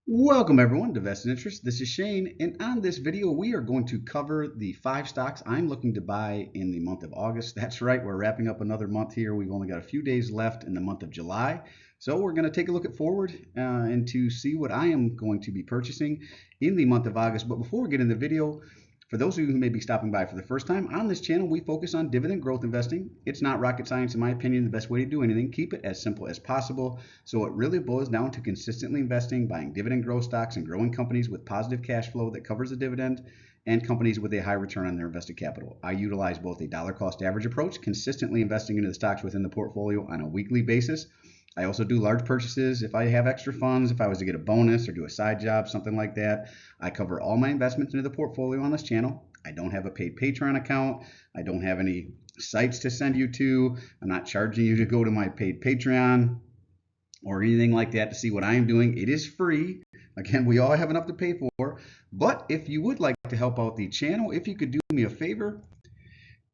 Welcome everyone to Vested Interest. This is Shane, and on this video we are going to cover the 5 stocks I'm looking to buy in the month of August. That's right, we're wrapping up another month here. We've only got a few days left in the month of July. So we're going to take a look at forward and to see what I am going to be purchasing in the month of August. But before we get in the video, for those of you who may be stopping by for the first time, on this channel we focus on dividend growth investing. It's not rocket science, in my opinion. The best way to do anything, keep it as simple as possible. So it really boils down to consistently investing, buying dividend growth stocks and growing companies with positive cash flow that covers the dividend, and companies with a high return on their invested capital. I utilize both a dollar cost average approach, consistently investing into the stocks within the portfolio on a weekly basis. I also do large purchases if I have extra funds, if I was to get a bonus or do a side job, something like that. I cover all my investments into the portfolio on this channel. I don't have a paid Patreon account. I don't have any sites to send you to. I'm not charging you to go to my paid Patreon or anything like that to see what I am doing. It is free. Again, we all have enough to pay for. But if you would like to help out the channel, if you could do me a favor,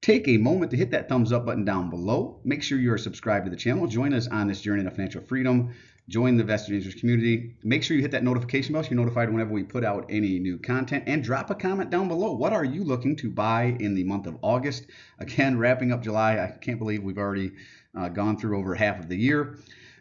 take a moment to hit that thumbs up button down below. Make sure you are subscribed to the channel. Join us on this journey to financial freedom. Join the Vested Interest community. Make sure you hit that notification bell so you're notified whenever we put out any new content. And drop a comment down below. What are you looking to buy in the month of August? Again, wrapping up July. I can't believe we've already gone through over half of the year.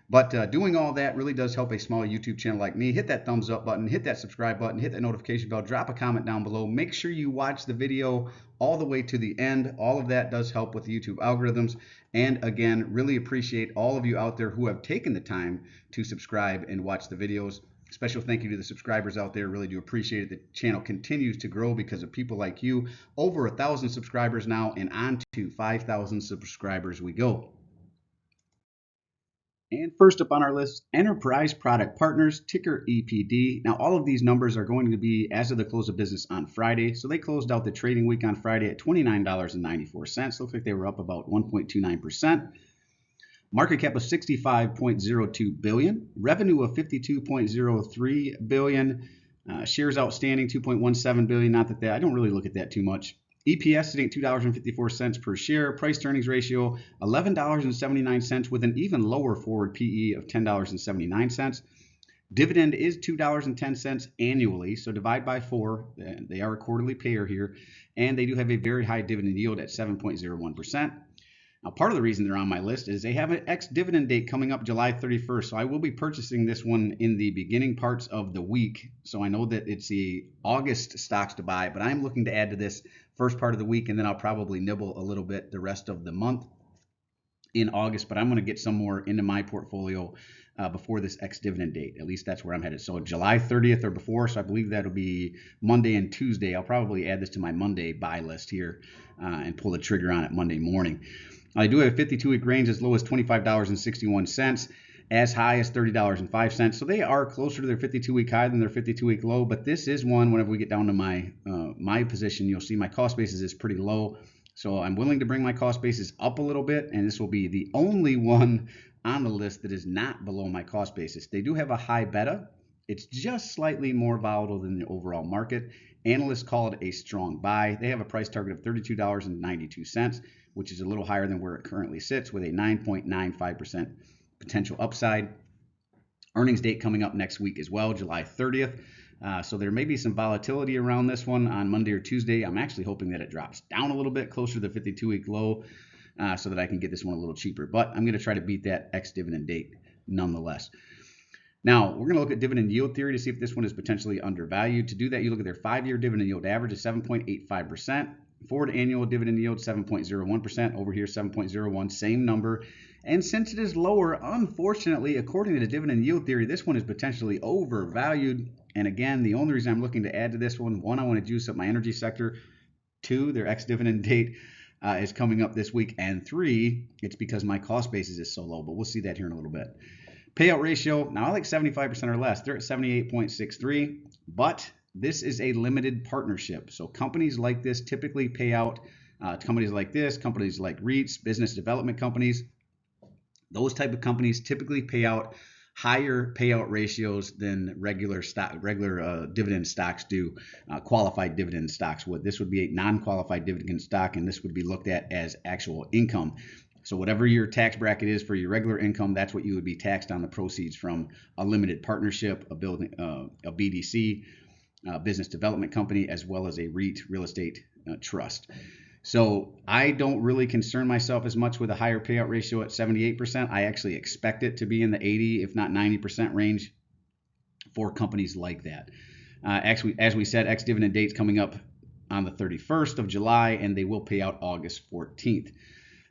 But doing all that really does help a small YouTube channel like me. Hit that thumbs up button, hit that subscribe button, hit that notification bell, drop a comment down below. Make sure you watch the video all the way to the end. All of that does help with the YouTube algorithms. And again, really appreciate all of you out there who have taken the time to subscribe and watch the videos. Special thank you to the subscribers out there. Really do appreciate it. The channel continues to grow because of people like you. Over 1,000 subscribers now, and on to 5,000 subscribers we go. And first up on our list, Enterprise Product Partners, ticker EPD. Now, all of these numbers are going to be as of the close of business on Friday. So they closed out the trading week on Friday at $29.94. Looks like they were up about 1.29%. Market cap of $65.02 billion. Revenue of $52.03 billion. Shares outstanding 2.17 billion. Not that I don't really look at that too much. EPS sitting at $2.54 per share. Price to earnings ratio $11.79 with an even lower forward PE of $10.79. Dividend is $2.10 annually, so divide by 4. They are a quarterly payer here, and they do have a very high dividend yield at 7.01%. Now, part of the reason they're on my list is they have an ex-dividend date coming up July 31st, so I will be purchasing this one in the beginning parts of the week. So I know that it's the August stocks to buy, but I'm looking to add to this first part of the week, and then I'll probably nibble a little bit the rest of the month in August, but I'm going to get some more into my portfolio before this ex-dividend date. At least that's where I'm headed. So July 30th or before, so I believe that'll be Monday and Tuesday. I'll probably add this to my Monday buy list here and pull the trigger on it Monday morning. I do have a 52-week range as low as $25.61, as high as $30.05. So they are closer to their 52-week high than their 52-week low. But this is one, whenever we get down to my position, you'll see my cost basis is pretty low. So I'm willing to bring my cost basis up a little bit, and this will be the only one on the list that is not below my cost basis. They do have a high beta. It's just slightly more volatile than the overall market. Analysts call it a strong buy. They have a price target of $32.92, which is a little higher than where it currently sits, with a 9.95% potential upside. Earnings date coming up next week as well, July 30th. So there may be some volatility around this one on Monday or Tuesday. I'm actually hoping that it drops down a little bit closer to the 52-week low so that I can get this one a little cheaper. But I'm going to try to beat that ex-dividend date nonetheless. Now, we're going to look at dividend yield theory to see if this one is potentially undervalued. To do that, you look at their 5-year dividend yield average is 7.85%. Forward annual dividend yield 7.01%. Over here 7.01, same number. And since it is lower, unfortunately, according to the dividend yield theory, this one is potentially overvalued. And again, the only reason I'm looking to add to this one, I want to juice up my energy sector. 2, their ex-dividend date is coming up this week. And 3, it's because my cost basis is so low. But we'll see that here in a little bit. Payout ratio, now I like 75% or less. They're at 78.63, but this is a limited partnership. So companies like this typically pay out, companies like this, companies like REITs, business development companies, those type of companies typically pay out higher payout ratios than regular dividend stocks do. Qualified dividend stocks would. This would be a non-qualified dividend stock, and this would be looked at as actual income. So whatever your tax bracket is for your regular income, that's what you would be taxed on the proceeds from a limited partnership, a BDC, business development company, as well as a REIT, real estate trust. So I don't really concern myself as much with a higher payout ratio at 78%. I actually expect it to be in the 80, if not 90% range for companies like that. Actually, as we said, ex-dividend date's coming up on the 31st of July, and they will pay out August 14th.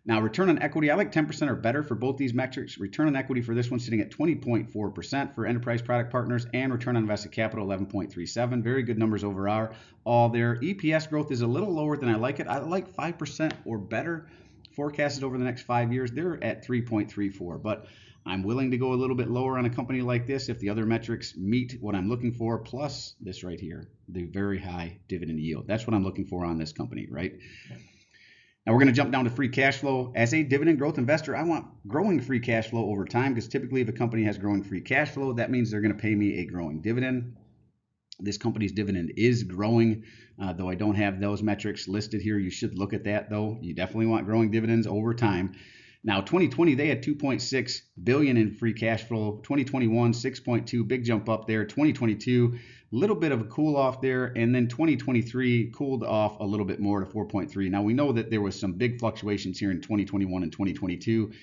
Now, return on equity, I like 10% or better for both these metrics. Return on equity for this one sitting at 20.4% for Enterprise Product Partners, and return on invested capital 11.37. Very good numbers overall. All their EPS growth is a little lower than I like it. I like 5% or better forecasted over the next 5 years. They're at 3.34, but I'm willing to go a little bit lower on a company like this if the other metrics meet what I'm looking for, plus this right here, the very high dividend yield. That's what I'm looking for on this company, right? Now we're going to jump down to free cash flow. As a dividend growth investor, I want growing free cash flow over time, because typically if a company has growing free cash flow, that means they're going to pay me a growing dividend. This company's dividend is growing, though I don't have those metrics listed here. You should look at that, though. You definitely want growing dividends over time. Now, 2020, they had $2.6 billion in free cash flow. 2021, 6.2, big jump up there. 2022, a little bit of a cool off there. And then 2023 cooled off a little bit more to 4.3. Now, we know that there was some big fluctuations here in 2021 and 2022.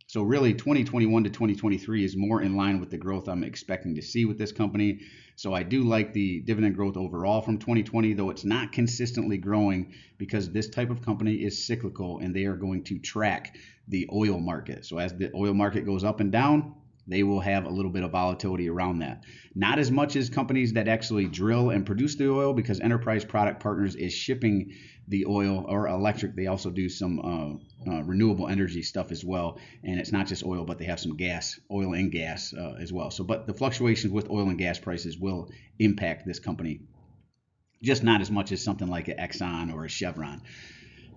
So really 2021 to 2023 is more in line with the growth I'm expecting to see with this company. So I do like the dividend growth overall from 2020, though it's not consistently growing, because this type of company is cyclical and they are going to track the oil market. So as the oil market goes up and down, they will have a little bit of volatility around that. Not as much as companies that actually drill and produce the oil, because Enterprise Product Partners is shipping the oil or electric. They also do some renewable energy stuff as well. And it's not just oil, but they have some gas, oil and gas as well. So, but the fluctuations with oil and gas prices will impact this company, just not as much as something like an Exxon or a Chevron.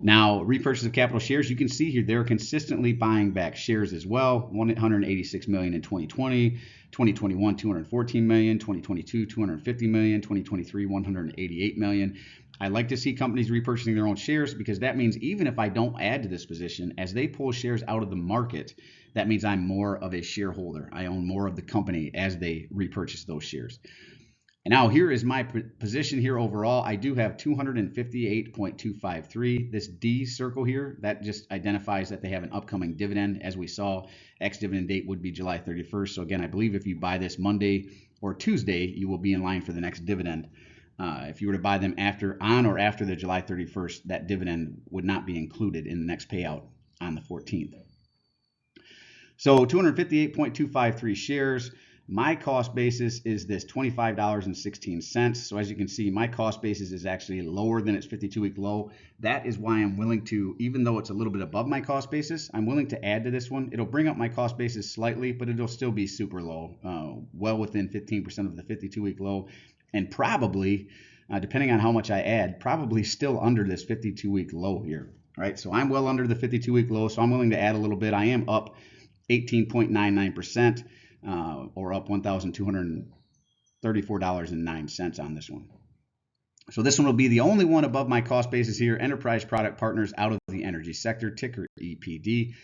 Now, repurchase of capital shares, you can see here they're consistently buying back shares as well. 186 million in 2020, 2021 214 million, 2022 250 million, 2023 188 million. I like to see companies repurchasing their own shares, because that means even if I don't add to this position, as they pull shares out of the market, that means I'm more of a shareholder. I own more of the company as they repurchase those shares. And now here is my position here overall. I do have 258.253. This D circle here, that just identifies that they have an upcoming dividend. As we saw, ex-dividend date would be July 31st. So again, I believe if you buy this Monday or Tuesday, you will be in line for the next dividend. If you were to buy them on or after the July 31st, that dividend would not be included in the next payout on the 14th. So 258.253 shares. My cost basis is this $25.16. So as you can see, my cost basis is actually lower than its 52-week low. That is why I'm willing to, even though it's a little bit above my cost basis, I'm willing to add to this one. It'll bring up my cost basis slightly, but it'll still be super low, well within 15% of the 52-week low, and probably, depending on how much I add, probably still under this 52-week low here. Right? So I'm well under the 52-week low, so I'm willing to add a little bit. I am up 18.99%. Or up $1,234.09 on this one. So this one will be the only one above my cost basis here. Enterprise Product Partners out of the energy sector, ticker EPD.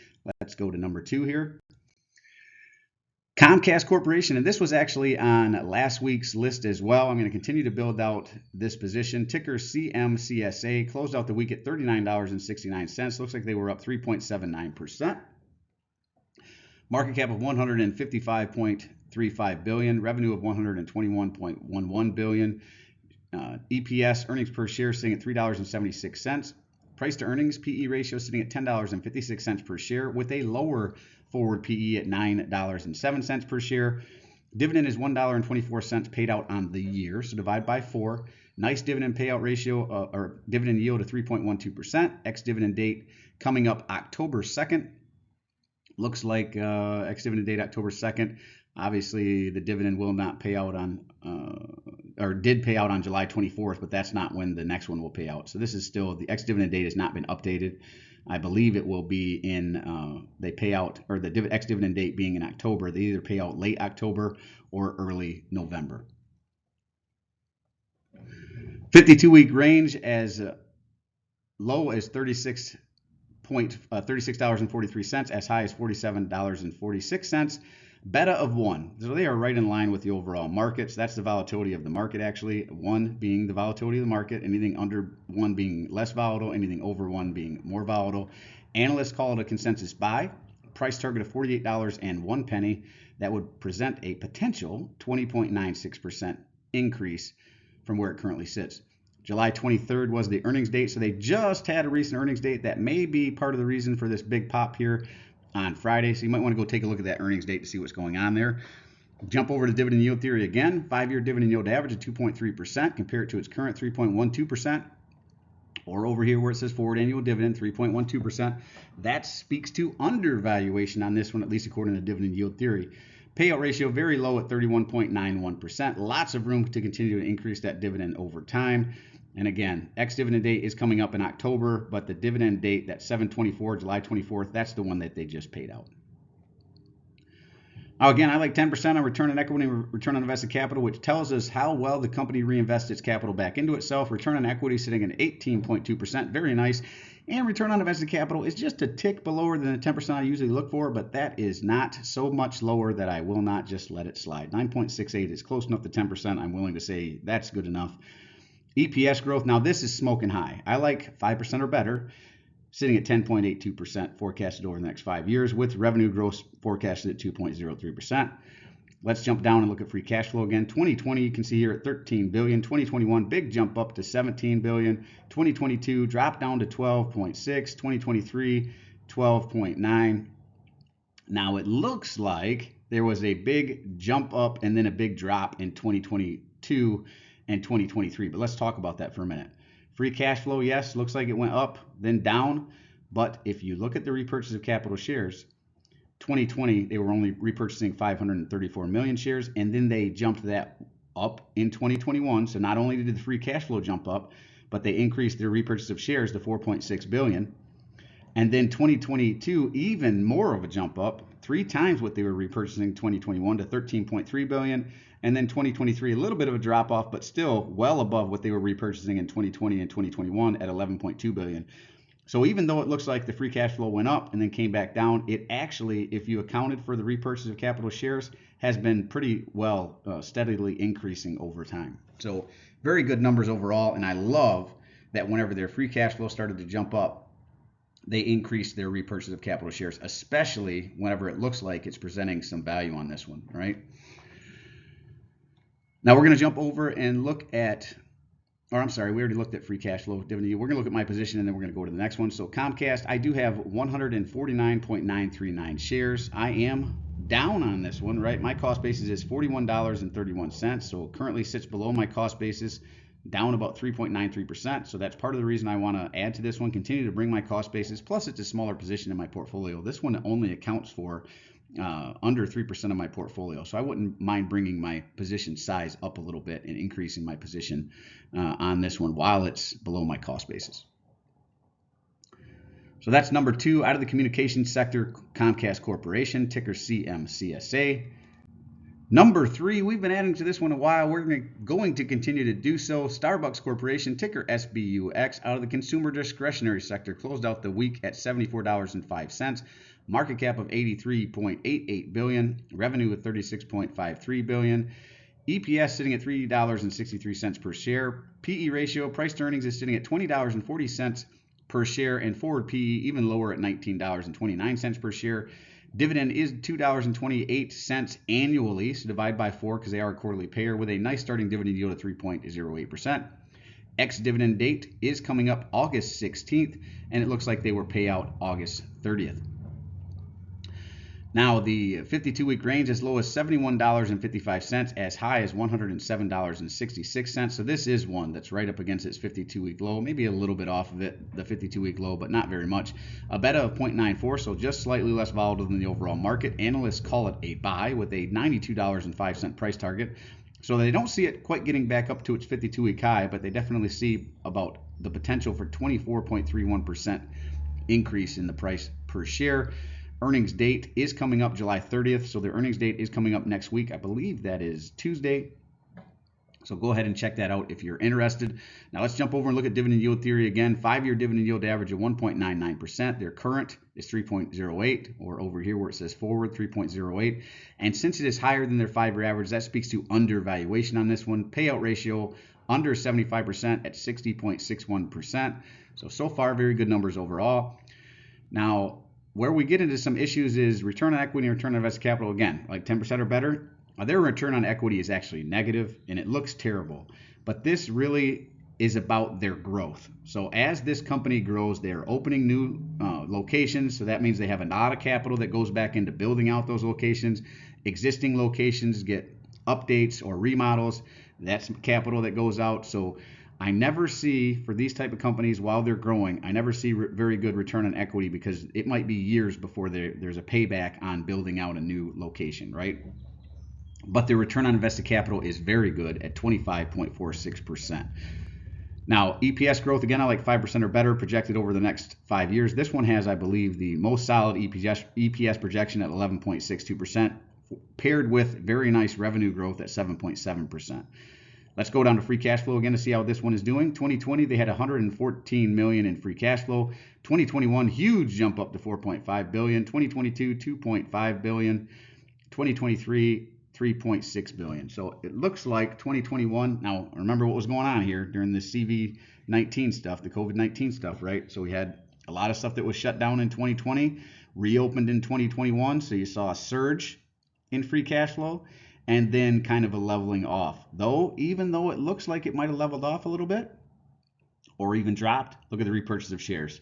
Let's go to number 2 here. Comcast Corporation, and this was actually on last week's list as well. I'm going to continue to build out this position. Ticker CMCSA, closed out the week at $39.69. Looks like they were up 3.79%. Market cap of $155.35 billion, revenue of $121.11 billion, EPS, earnings per share, sitting at $3.76. Price to earnings, PE ratio, sitting at $10.56 per share, with a lower forward PE at $9.07 per share. Dividend is $1.24 paid out on the year, so divide by 4. Nice dividend payout ratio, or dividend yield of 3.12%. Ex-dividend date coming up October 2nd. Looks like ex-dividend date October 2nd. Obviously, the dividend will not pay out on, or did pay out on July 24th, but that's not when the next one will pay out. So this is still, the ex-dividend date has not been updated. I believe it will be in, they pay out, or the ex-dividend date being in October. They either pay out late October or early November. 52-week range as low as 36 $36.43, as high as $47.46. Beta of 1. So they are right in line with the overall market. So that's the volatility of the market, actually. 1 being the volatility of the market, anything under 1 being less volatile, anything over 1 being more volatile. Analysts call it a consensus buy. Price target of $48.01. That would present a potential 20.96% increase from where it currently sits. July 23rd was the earnings date, so they just had a recent earnings date. That may be part of the reason for this big pop here on Friday. So you might want to go take a look at that earnings date to see what's going on there. Jump over to dividend yield theory again. 5-year dividend yield average of 2.3%. Compare it to its current 3.12%. Or over here where it says forward annual dividend, 3.12%. That speaks to undervaluation on this one, at least according to dividend yield theory. Payout ratio very low at 31.91%. Lots of room to continue to increase that dividend over time. And again, ex-dividend date is coming up in October, but the dividend date, that 7/24, July 24th, that's the one that they just paid out. Now again, I like 10% on return on equity and return on invested capital, which tells us how well the company reinvests its capital back into itself. Return on equity sitting at 18.2%, very nice. And return on invested capital is just a tick below than the 10% I usually look for, but that is not so much lower that I will not just let it slide. 9.68 is close enough to 10%. I'm willing to say that's good enough. EPS growth, now this is smoking high. I like 5% or better, sitting at 10.82% forecasted over the next 5 years, with revenue growth forecasted at 2.03%. Let's jump down and look at free cash flow again. 2020, you can see here at $13 billion. 2021, big jump up to $17 billion. 2022, drop down to 12.6. 2023, 12.9. Now it looks like there was a big jump up and then a big drop in 2022 and 2023. But let's talk about that for a minute. Free cash flow, yes, looks like it went up, then down. But if you look at the repurchase of capital shares, 2020, they were only repurchasing 534 million shares, and then they jumped that up in 2021. So not only did the free cash flow jump up, but they increased their repurchase of shares to 4.6 billion. And then 2022, even more of a jump up, 3 times what they were repurchasing 2021 to 13.3 billion. And then 2023, a little bit of a drop off, but still well above what they were repurchasing in 2020 and 2021 at 11.2 billion. So even though it looks like the free cash flow went up and then came back down, it actually, if you accounted for the repurchase of capital shares, has been pretty well steadily increasing over time. So very good numbers overall. And I love that whenever their free cash flow started to jump up, they increased their repurchase of capital shares, especially whenever it looks like it's presenting some value on this one, right? Now we're going to jump over and look at, or I'm sorry, we already looked at free cash flow, dividend yield. We're going to look at my position and then we're going to go to the next one. So Comcast, I do have 149.939 shares. I am down on this one, right? My cost basis is $41.31. So currently sits below my cost basis, down about 3.93%. So that's part of the reason I want to add to this one, continue to bring my cost basis. Plus it's a smaller position in my portfolio. This one only accounts for under 3% of my portfolio. So I wouldn't mind bringing my position size up a little bit and increasing my position on this one while it's below my cost basis. So that's number 2 out of the communications sector, Comcast Corporation, ticker CMCSA. Number 3, we've been adding to this one a while. We're going to continue to do so. Starbucks Corporation, ticker SBUX, out of the consumer discretionary sector, closed out the week at $74.05. Market cap of $83.88 billion, revenue of $36.53 billion, EPS sitting at $3.63 per share. PE ratio, price to earnings, is sitting at $20.40 per share, and forward PE even lower at $19.29 per share. Dividend is $2.28 annually, so divide by 4 because they are a quarterly payer, with a nice starting dividend yield of 3.08%. Ex-dividend date is coming up August 16th, and it looks like they will pay out August 30th. Now, the 52-week range as low as $71.55, as high as $107.66. So this is one that's right up against its 52-week low, maybe a little bit off of it, the 52-week low, but not very much. A beta of 0.94, so just slightly less volatile than the overall market. Analysts call it a buy with a $92.05 price target. So they don't see it quite getting back up to its 52-week high, but they definitely see about the potential for 24.31% increase in the price per share. Earnings date is coming up July 30th, so the earnings date is coming up next week. I believe that is Tuesday. So go ahead and check that out if you're interested. Now let's jump over and look at dividend yield theory again. 5-year dividend yield average of 1.99%. Their current is 3.08, or over here where it says forward, 3.08. And since it is higher than their 5-year average, that speaks to undervaluation on this one. Payout ratio under 75% at 60.61%. So far, very good numbers overall. Now, where we get into some issues is return on equity and return on invested capital. Again, like 10% or better. Their return on equity is actually negative, and it looks terrible. But this really is about their growth. So as this company grows, they're opening new locations. So that means they have a lot of capital that goes back into building out those locations. Existing locations get updates or remodels. That's capital that goes out. So I never see, for these type of companies while they're growing, I never see very good return on equity, because it might be years before there's a payback on building out a new location, right? But their return on invested capital is very good at 25.46%. Now, EPS growth, again, I like 5% or better projected over the next 5 years. This one has, I believe, the most solid EPS projection at 11.62%, paired with very nice revenue growth at 7.7%. Let's go down to free cash flow again to see how this one is doing. 2020, they had $114 million in free cash flow. 2021, huge jump up to $4.5 billion. 2022, $2.5 billion. 2023, $3.6 billion. So it looks like 2021, now remember what was going on here during the CV-19 stuff, the COVID-19 stuff, right? So we had a lot of stuff that was shut down in 2020, reopened in 2021. So you saw a surge in free cash flow, and then kind of a leveling off. Even though it looks like it might have leveled off a little bit or even dropped, look at the repurchase of shares.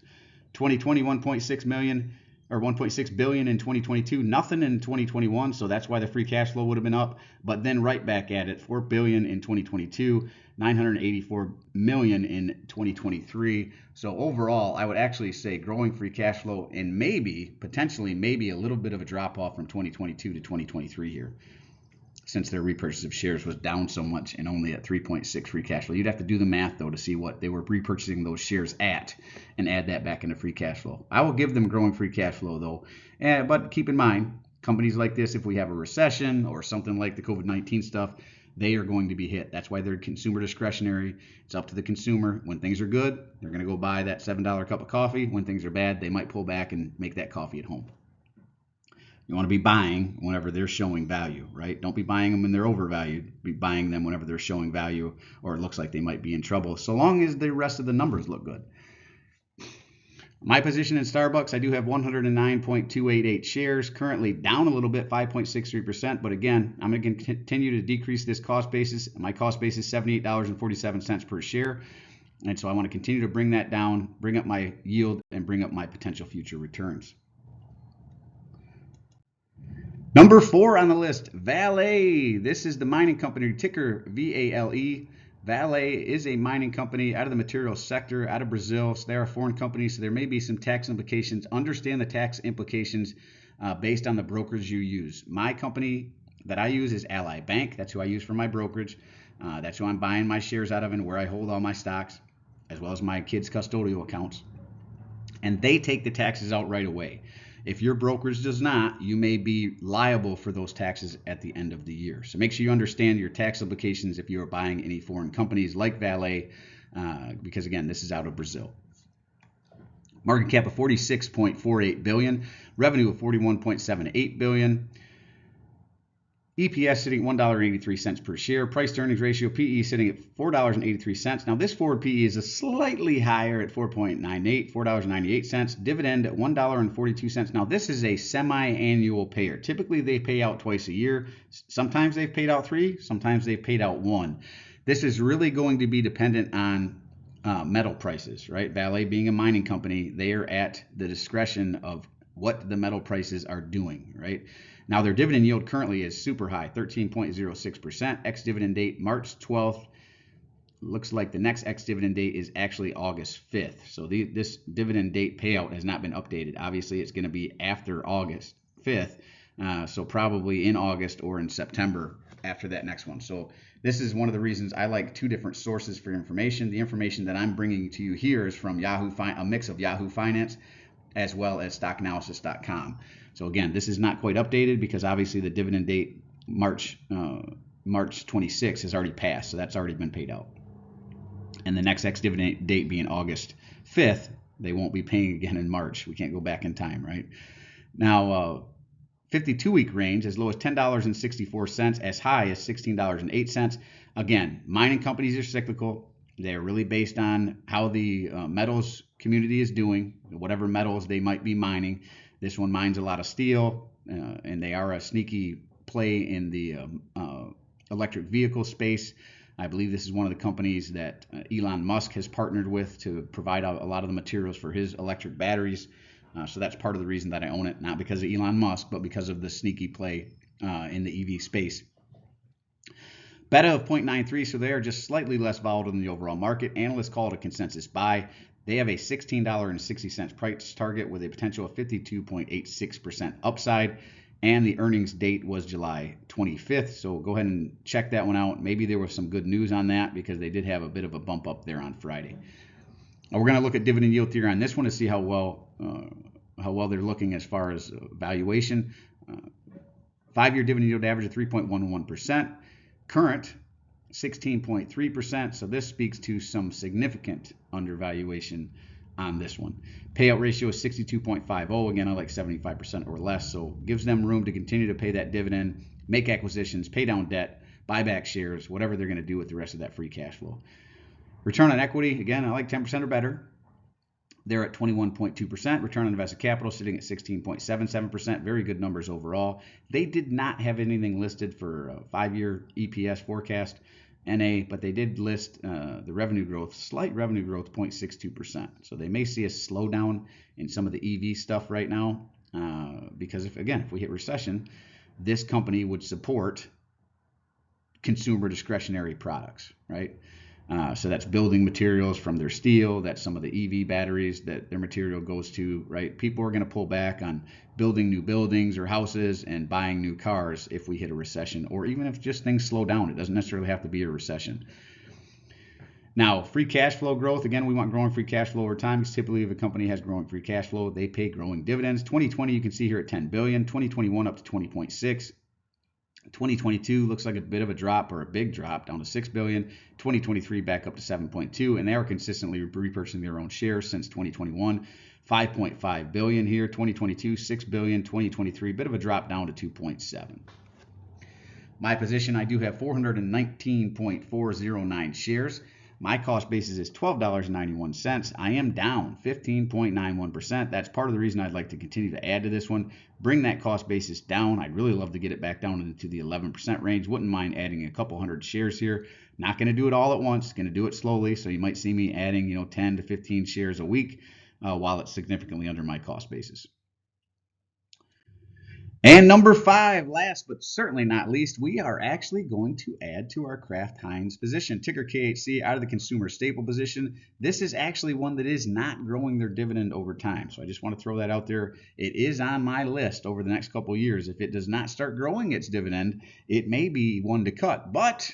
2020, 1.6 million or 1.6 billion in 2022, nothing in 2021, so that's why the free cash flow would have been up, but then right back at it, 4 billion in 2022, 984 million in 2023. So overall, I would actually say growing free cash flow, and potentially a little bit of a drop off from 2022 to 2023 here, since their repurchase of shares was down so much and only at 3.6 free cash flow. You'd have to do the math, though, to see what they were repurchasing those shares at and add that back into free cash flow. I will give them growing free cash flow, though. But keep in mind, companies like this, if we have a recession or something like the COVID-19 stuff, they are going to be hit. That's why they're consumer discretionary. It's up to the consumer. When things are good, they're going to go buy that $7 cup of coffee. When things are bad, they might pull back and make that coffee at home. You want to be buying whenever they're showing value, right? Don't be buying them when they're overvalued. Be buying them whenever they're showing value or it looks like they might be in trouble, so long as the rest of the numbers look good. My position in Starbucks, I do have 109.288 shares, currently down a little bit, 5.63%. But again, I'm going to continue to decrease this cost basis. My cost basis is $78.47 per share. And so I want to continue to bring that down, bring up my yield, and bring up my potential future returns. Number 4 on the list, Vale. This is the mining company, ticker VALE. Vale is a mining company out of the materials sector, out of Brazil. So they're a foreign company, so there may be some tax implications. Understand the tax implications based on the brokers you use. My company that I use is Ally Bank. That's who I use for my brokerage. That's who I'm buying my shares out of and where I hold all my stocks, as well as my kids' custodial accounts. And they take the taxes out right away. If your brokerage does not, you may be liable for those taxes at the end of the year. So make sure you understand your tax implications if you are buying any foreign companies like Vale, because again, this is out of Brazil. Market cap of $46.48 billion, revenue of $41.78 billion. EPS sitting at $1.83 per share. Price to earnings ratio, PE sitting at $4.83. Now this forward PE is a slightly higher at 4.98, $4.98. Dividend at $1.42. Now this is a semi-annual payer. Typically they pay out twice a year. Sometimes they've paid out 3, sometimes they've paid out 1. This is really going to be dependent on metal prices, right? Vale being a mining company, they are at the discretion of what the metal prices are doing, right? Now, their dividend yield currently is super high, 13.06%. Ex-dividend date, March 12th. Looks like the next ex-dividend date is actually August 5th. So this dividend date payout has not been updated. Obviously, it's going to be after August 5th, so probably in August or in September after that next one. So this is one of the reasons I like 2 different sources for information. The information that I'm bringing to you here is from a mix of Yahoo Finance as well as stockanalysis.com. So again, this is not quite updated because obviously the dividend date March March 26th has already passed, so that's already been paid out. And the next ex-dividend date being August 5th, they won't be paying again in March. We can't go back in time, right? Now, 52-week range as low as $10.64, as high as $16.08. Again, mining companies are cyclical. They're really based on how the metals community is doing, whatever metals they might be mining. This one mines a lot of steel, and they are a sneaky play in the electric vehicle space. I believe this is one of the companies that Elon Musk has partnered with to provide a lot of the materials for his electric batteries. So that's part of the reason that I own it, not because of Elon Musk, but because of the sneaky play in the EV space. Beta of 0.93, so they are just slightly less volatile than the overall market. Analysts call it a consensus buy. They have a $16.60 price target with a potential of 52.86% upside. And the earnings date was July 25th. So go ahead and check that one out. Maybe there was some good news on that because they did have a bit of a bump up there on Friday. We're going to look at dividend yield theory on this one to see how well they're looking as far as valuation. 5-year dividend yield average of 3.11%. Current 16.3%. So this speaks to some significant undervaluation on this one. Payout ratio is 62.50. Again, I like 75% or less. So gives them room to continue to pay that dividend, make acquisitions, pay down debt, buy back shares, whatever they're going to do with the rest of that free cash flow. Return on equity, again, I like 10% or better. They're at 21.2%. Return on invested capital sitting at 16.77%. Very good numbers overall. They did not have anything listed for a 5-year EPS forecast, NA, but they did list the revenue growth, slight revenue growth, 0.62%. So they may see a slowdown in some of the EV stuff right now because, if we hit recession, this company would support consumer discretionary products, right? So that's building materials from their steel, that's some of the EV batteries that their material goes to, right? People are going to pull back on building new buildings or houses and buying new cars if we hit a recession, or even if just things slow down. It doesn't necessarily have to be a recession. Now, free cash flow growth, again, we want growing free cash flow over time because typically if a company has growing free cash flow, they pay growing dividends. 2020, you can see here at $10 billion, 2021 up to 20.6. 2022 looks like a bit of a drop, or a big drop, down to $6 billion. 2023 back up to 7.2, and they are consistently repurchasing their own shares since 2021. 5.5 billion here. 2022 $6 billion. 2023 bit of a drop down to 2.7. My position, I do have 419.409 shares. My cost basis is $12.91. I am down 15.91%. That's part of the reason I'd like to continue to add to this one. Bring that cost basis down. I'd really love to get it back down into the 11% range. Wouldn't mind adding a couple hundred shares here. Not going to do it all at once. Going to do it slowly. So you might see me adding 10 to 15 shares a week while it's significantly under my cost basis. And number 5, last but certainly not least, we are actually going to add to our Kraft Heinz position. Ticker KHC, out of the consumer staple position. This is actually one that is not growing their dividend over time. So I just want to throw that out there. It is on my list over the next couple of years. If it does not start growing its dividend, it may be one to cut. But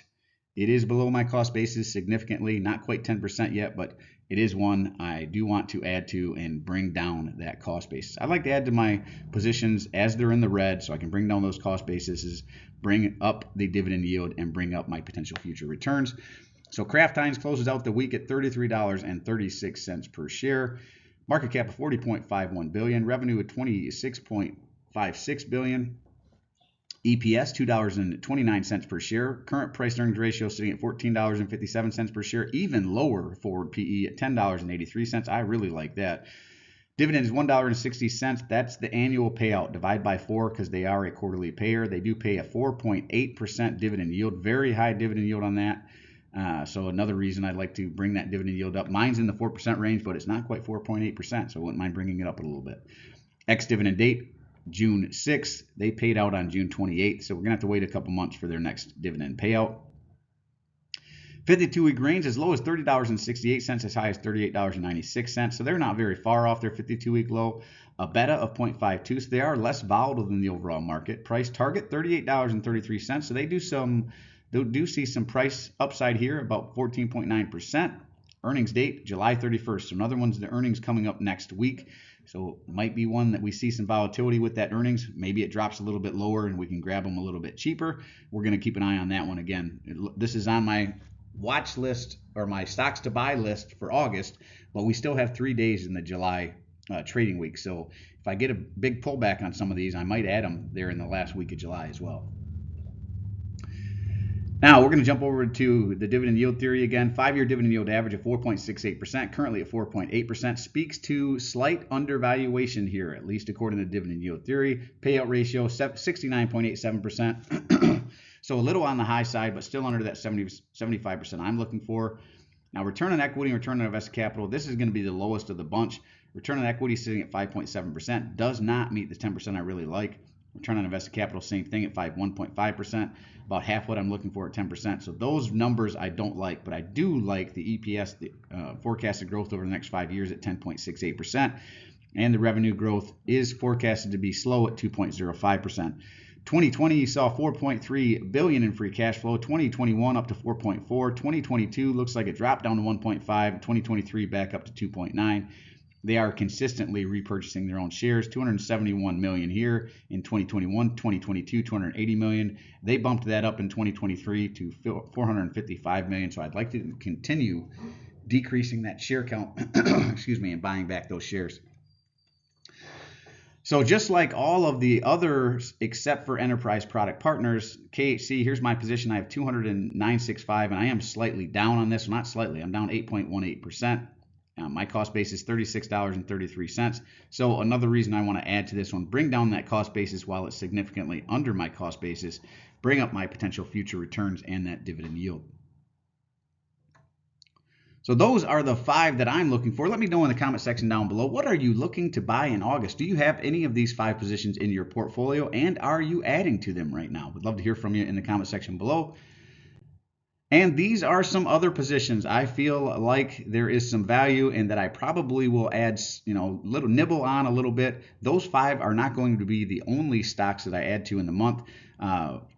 it is below my cost basis significantly, not quite 10% yet, but it is one I do want to add to and bring down that cost basis. I like to add to my positions as they're in the red so I can bring down those cost bases, bring up the dividend yield, and bring up my potential future returns. So Kraft Heinz closes out the week at $33.36 per share. Market cap of $40.51 billion. Revenue at $26.56 billion. EPS, $2.29 per share. Current price earnings ratio sitting at $14.57 per share. Even lower forward PE at $10.83. I really like that. Dividend is $1.60. That's the annual payout. Divide by 4 because they are a quarterly payer. They do pay a 4.8% dividend yield. Very high dividend yield on that. So another reason I'd like to bring that dividend yield up. Mine's in the 4% range, but it's not quite 4.8%. So I wouldn't mind bringing it up a little bit. Ex-dividend date, June 6th. They paid out on June 28th, so we're going to have to wait a couple months for their next dividend payout. 52-week range as low as $30.68, as high as $38.96. So they're not very far off their 52-week low. A beta of 0.52, so they are less volatile than the overall market. Price target $38.33, so they do see some price upside here, about 14.9%. Earnings date July 31st. So another one's the earnings coming up next week. So might be one that we see some volatility with that earnings. Maybe it drops a little bit lower and we can grab them a little bit cheaper. We're going to keep an eye on that one again. This is on my watch list or my stocks to buy list for August, but we still have 3 days in the July trading week. So if I get a big pullback on some of these, I might add them there in the last week of July as well. Now we're going to jump over to the dividend yield theory again. 5-year dividend yield average of 4.68%, currently at 4.8%, speaks to slight undervaluation here, at least according to dividend yield theory. Payout ratio 69.87%, so a little on the high side, but still under that 75% I'm looking for. Now return on equity and return on invested capital, this is going to be the lowest of the bunch. Return on equity sitting at 5.7%, does not meet the 10% I really like. Return on invested capital, same thing at 1.5%, about half what I'm looking for at 10%. So those numbers I don't like, but I do like the EPS, the forecasted growth over the next 5 years at 10.68%, and the revenue growth is forecasted to be slow at 2.05%. 2020 you saw $4.3 billion in free cash flow. 2021 up to 4.4. 2022 looks like it dropped down to 1.5. 2023 back up to 2.9. They are consistently repurchasing their own shares. 271 million here in 2021, 2022, 280 million. They bumped that up in 2023 to 455 million. So I'd like to continue decreasing that share count, excuse me, and buying back those shares. So just like all of the others, except for Enterprise Product Partners, KHC, here's my position. I have 209.65, and I am slightly down on this. Not slightly, I'm down 8.18%. My cost base is $36.33. So another reason I want to add to this one, bring down that cost basis while it's significantly under my cost basis, bring up my potential future returns and that dividend yield. So those are the 5 that I'm looking for. Let me know in the comment section down below. What are you looking to buy in August? Do you have any of these 5 positions in your portfolio, and are you adding to them right now? Would love to hear from you in the comment section below. And these are some other positions I feel like there is some value and that I probably will add, little nibble on a little bit. Those 5 are not going to be the only stocks that I add to in the month.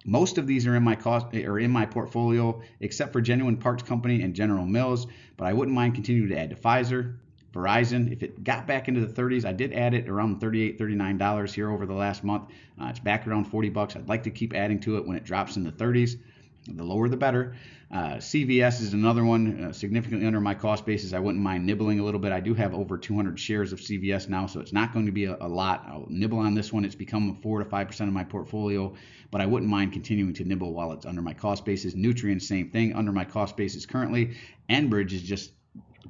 Most of these are in my portfolio, except for Genuine Parts Company and General Mills. But I wouldn't mind continuing to add to Pfizer, Verizon. If it got back into the 30s, I did add it around $38, $39 here over the last month. It's back around $40. I'd like to keep adding to it when it drops in the 30s. The lower the better. CVS is another one, significantly under my cost basis. I wouldn't mind nibbling a little bit. I do have over 200 shares of CVS now, so it's not going to be a lot. I'll nibble on this one. It's become 4 to 5% of my portfolio, but I wouldn't mind continuing to nibble while it's under my cost basis. Nutrien, same thing, under my cost basis currently. Enbridge is just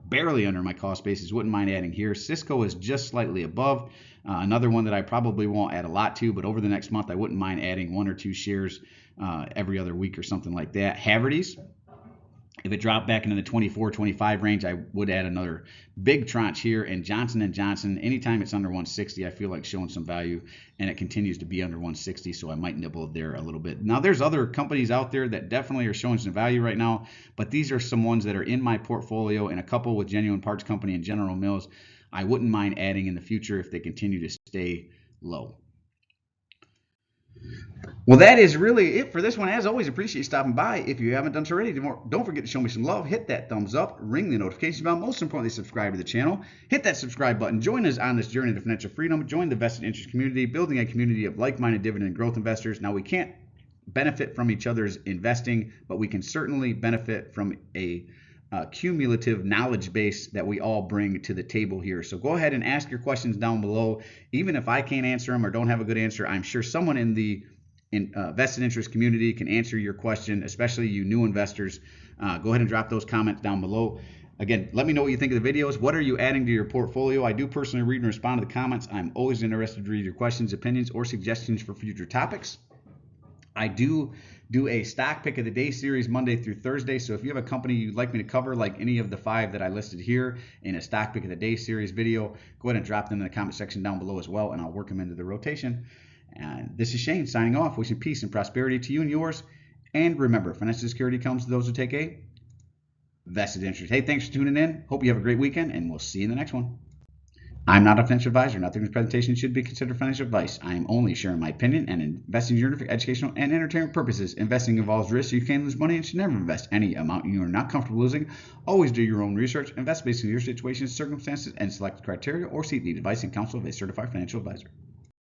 barely under my cost basis. Wouldn't mind adding here. Cisco is just slightly above. Another one that I probably won't add a lot to, but over the next month, I wouldn't mind adding 1 or 2 shares every other week or something like that. Haverty's, if it dropped back into the 24, 25 range, I would add another big tranche here. And Johnson & Johnson, anytime it's under 160, I feel like showing some value, and it continues to be under 160, so I might nibble there a little bit. Now, there's other companies out there that definitely are showing some value right now, but these are some ones that are in my portfolio, and a couple with Genuine Parts Company and General Mills I wouldn't mind adding in the future if they continue to stay low. Well, that is really it for this one. As always, appreciate you stopping by. If you haven't done so already, don't forget to show me some love. Hit that thumbs up, ring the notification bell. Most importantly, subscribe to the channel. Hit that subscribe button. Join us on this journey to financial freedom. Join the vested interest community, building a community of like-minded dividend growth investors. Now, we can't benefit from each other's investing, but we can certainly benefit from a cumulative knowledge base that we all bring to the table here. So go ahead and ask your questions down below. Even if I can't answer them or don't have a good answer, I'm sure someone in the vested interest community can answer your question, especially you new investors. Go ahead and drop those comments down below. Again, let me know what you think of the videos. What are you adding to your portfolio? I do personally read and respond to the comments. I'm always interested to read your questions, opinions, or suggestions for future topics. I do a stock pick of the day series Monday through Thursday. So if you have a company you'd like me to cover, like any of the 5 that I listed here in a stock pick of the day series video, go ahead and drop them in the comment section down below as well, and I'll work them into the rotation. And this is Shane signing off, wishing peace and prosperity to you and yours. And remember, financial security comes to those who take a vested interest. Hey, thanks for tuning in. Hope you have a great weekend, and we'll see you in the next one. I'm not a financial advisor. Nothing in this presentation should be considered financial advice. I am only sharing my opinion and investing in for educational and entertainment purposes. Investing involves risk, so you can lose money and should never invest any amount you are not comfortable losing. Always do your own research. Invest based on your situation, circumstances, and select criteria, or seek the advice and counsel of a certified financial advisor.